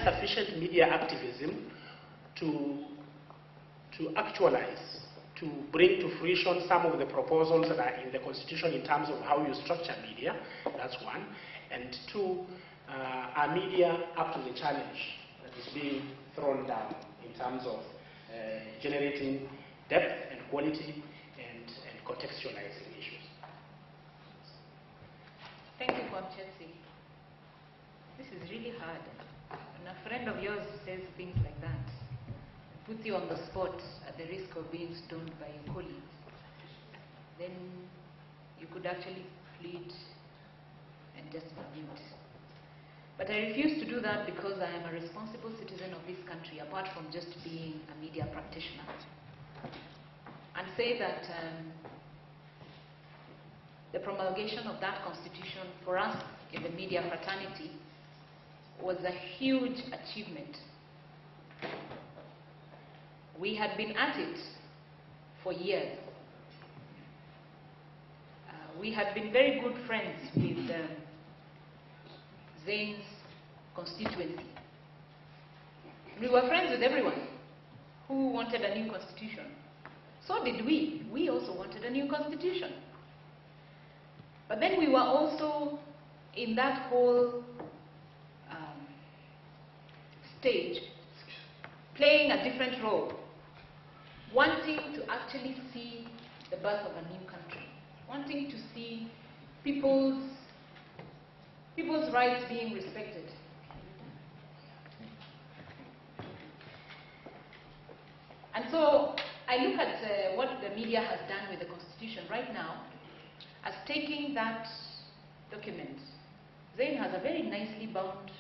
sufficient media activism to actualize, to bring to fruition some of the proposals that are in the Constitution in terms of how you structure media? That's one. And two, are media up to the challenge that is being thrown down in terms of generating depth and quality and contextualizing issues? Thank you, Kwamchetsi. This is really hard. When a friend of yours says things like that, it puts you on the spot at the risk of being stoned by your colleagues, then you could actually plead and just mute. But I refuse to do that because I am a responsible citizen of this country, apart from just being a media practitioner. And say that the promulgation of that constitution for us in the media fraternity was a huge achievement. We had been at it for years. We had been very good friends with Zane's constituency. We were friends with everyone who wanted a new constitution. So did we. We also wanted a new constitution. But then we were also in that whole stage playing a different role, wanting to actually see the birth of a new country, wanting to see people's rights being respected. And so I look at what the media has done with the Constitution right now as taking that document. Zane has a very nicely bound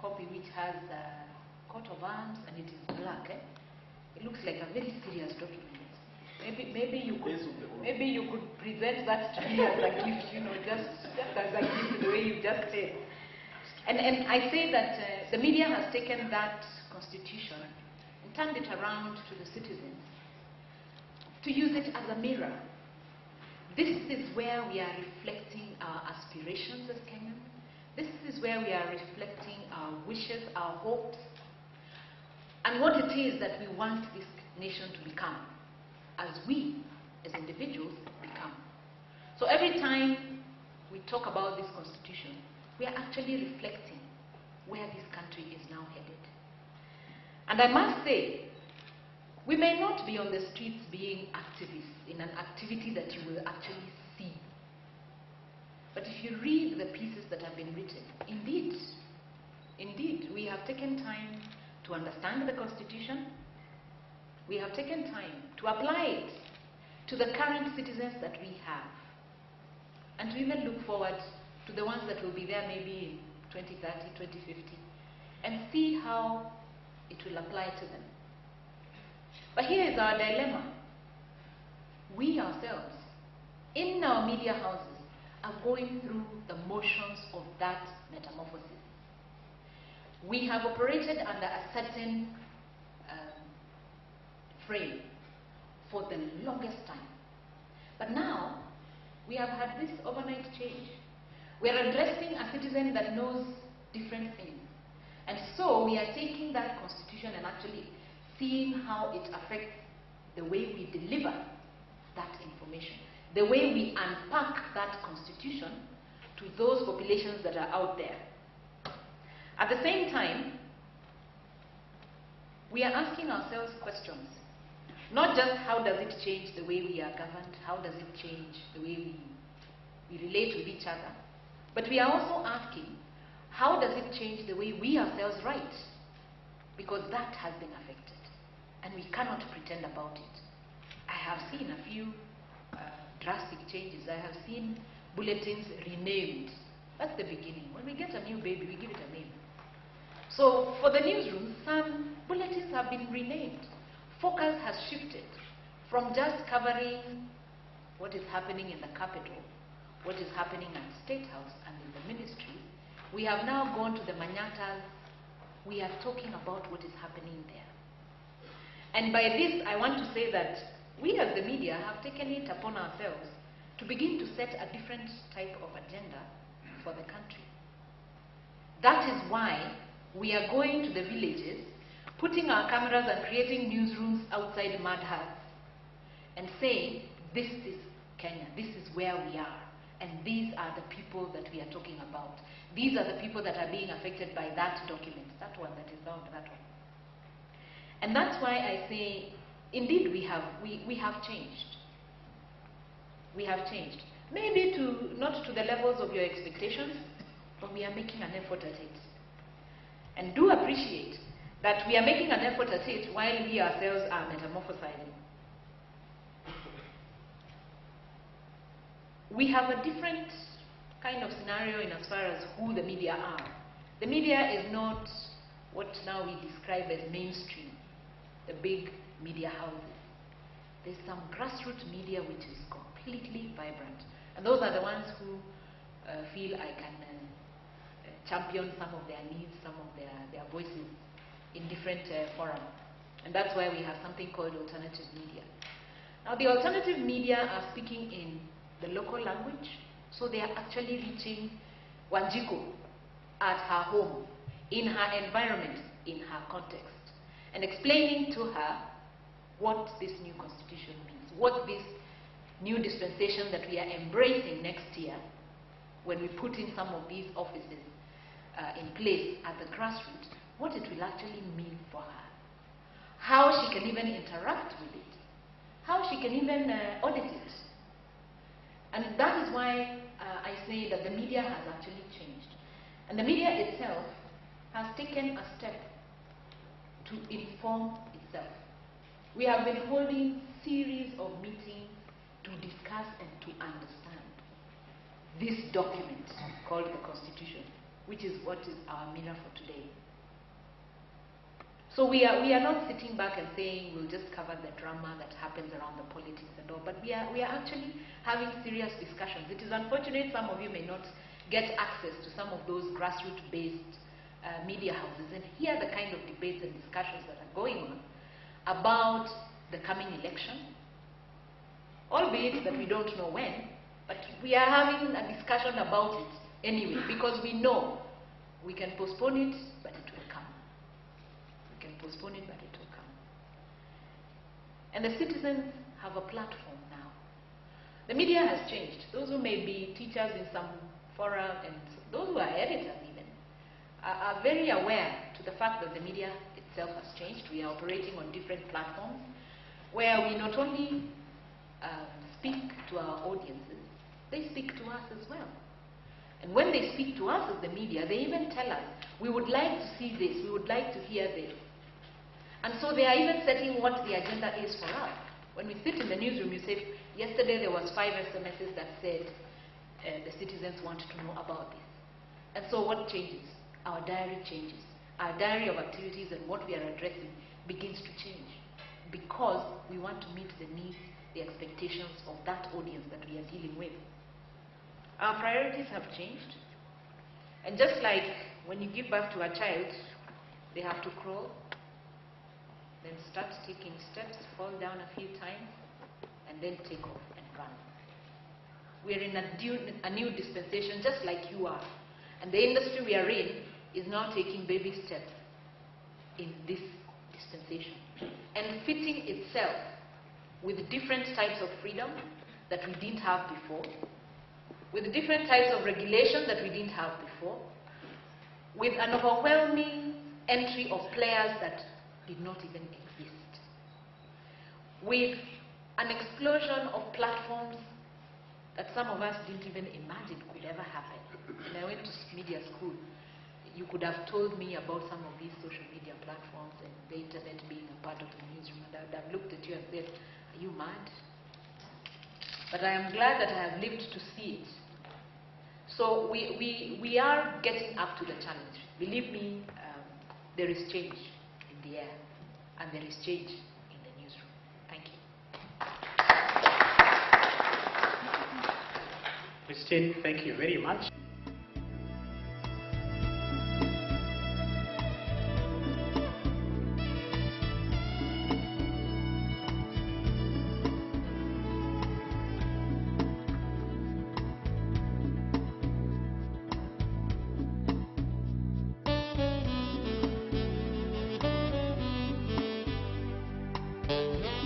copy which has a coat of arms and it is black. It looks like a very serious document. Maybe you could present that to me as a gift, just as a gift the way you just said. And I say that the media has taken that constitution and turned it around to the citizens to use it as a mirror. This is where we are reflecting our aspirations as Kenyans. This is where we are reflecting our wishes, our hopes, and what it is that we want this nation to become, as we, as individuals, become. So every time we talk about this constitution, we are actually reflecting where this country is now headed. And I must say, we may not be on the streets being activists in an activity that you will actually see. But if you read the pieces that have been written, indeed, we have taken time to understand the Constitution. We have taken time to apply it to the current citizens that we have, and to even look forward to the ones that will be there maybe in 2030, 2050, and see how it will apply to them. But here is our dilemma. We ourselves, in our media houses, are going through the motions of that metamorphosis. We have operated under a certain frame for the longest time. But now, we have had this overnight change. We are addressing a citizen that knows different things. And so we are taking that constitution and actually seeing how it affects the way we deliver that information, the way we unpack that constitution to those populations that are out there. At the same time, we are asking ourselves questions. Not just how does it change the way we are governed, how does it change the way we relate with each other, but we are also asking, how does it change the way we ourselves write? Because that has been affected, and we cannot pretend about it. I have seen a few drastic changes. I have seen bulletins renamed. That's the beginning. When we get a new baby, we give it a name. So for the newsroom, some bulletins have been renamed. Focus has shifted from just covering what is happening in the capital, what is happening at State House and in the ministry. We have now gone to the Manyatas. We are talking about what is happening there. And by this, I want to say that we as the media have taken it upon ourselves to begin to set a different type of agenda for the country. That is why we are going to the villages, putting our cameras and creating newsrooms outside mud huts and saying, this is Kenya, this is where we are, and these are the people that we are talking about. These are the people that are being affected by that document, that one that is bound, that one. And that's why I say, indeed, we have changed. We have changed. Maybe not to the levels of your expectations, but we are making an effort at it. And do appreciate that we are making an effort at it while we ourselves are metamorphosizing. We have a different kind of scenario in as far as who the media are. The media is not what now we describe as mainstream, the big media houses. There's some grassroots media which is completely vibrant. And those are the ones who feel I can champion some of their needs, some of their voices in different forums. And that's why we have something called alternative media. Now the alternative media are speaking in the local language, so they are actually reaching Wanjiku at her home, in her environment, in her context, and explaining to her what this new constitution means, what this new dispensation that we are embracing next year, when we put in some of these offices in place at the grassroots, what it will actually mean for her, how she can even interact with it, how she can even audit it. And that is why I say that the media has actually changed. And the media itself has taken a step to inform itself. We have been holding series of meetings to discuss and to understand this document called the Constitution, which is what is our mirror for today. So we are not sitting back and saying we'll just cover the drama that happens around the politics and all, but we are actually having serious discussions. It is unfortunate some of you may not get access to some of those grassroots-based media houses and hear the kind of debates and discussions that are going on about the coming election, albeit that we don't know when, but we are having a discussion about it anyway, because we know we can postpone it, but it will come. We can postpone it, but it will come. And the citizens have a platform now. The media has changed. Those who may be teachers in some fora and those who are editors even are very aware to the fact that the media itself has changed. We are operating on different platforms where we not only speak to our audiences, they speak to us as well. And when they speak to us as the media, they even tell us, we would like to see this, we would like to hear this. And so they are even setting what the agenda is for us. When we sit in the newsroom, you say, yesterday there was 5 SMSs that said the citizens want to know about this. And so what changes? Our diary changes. Our diary of activities and what we are addressing begins to change, because we want to meet the needs, the expectations of that audience that we are dealing with. Our priorities have changed. And just like when you give birth to a child, they have to crawl, then start taking steps, fall down a few times, and then take off and run. We're in a new dispensation, just like you are. And the industry we are in is now taking baby steps in this dispensation and fitting itself with different types of freedom that we didn't have before, with different types of regulation that we didn't have before, with an overwhelming entry of players that did not even exist, with an explosion of platforms that some of us didn't even imagine could ever happen. When I went to media school, you could have told me about some of these social media platforms and the internet being a part of the newsroom, and I would have looked at you and said, are you mad? But I am glad that I have lived to see it. So we are getting up to the challenge. Believe me, there is change in the air, and there is change in the newsroom. Thank you. Christine, thank you very much. you.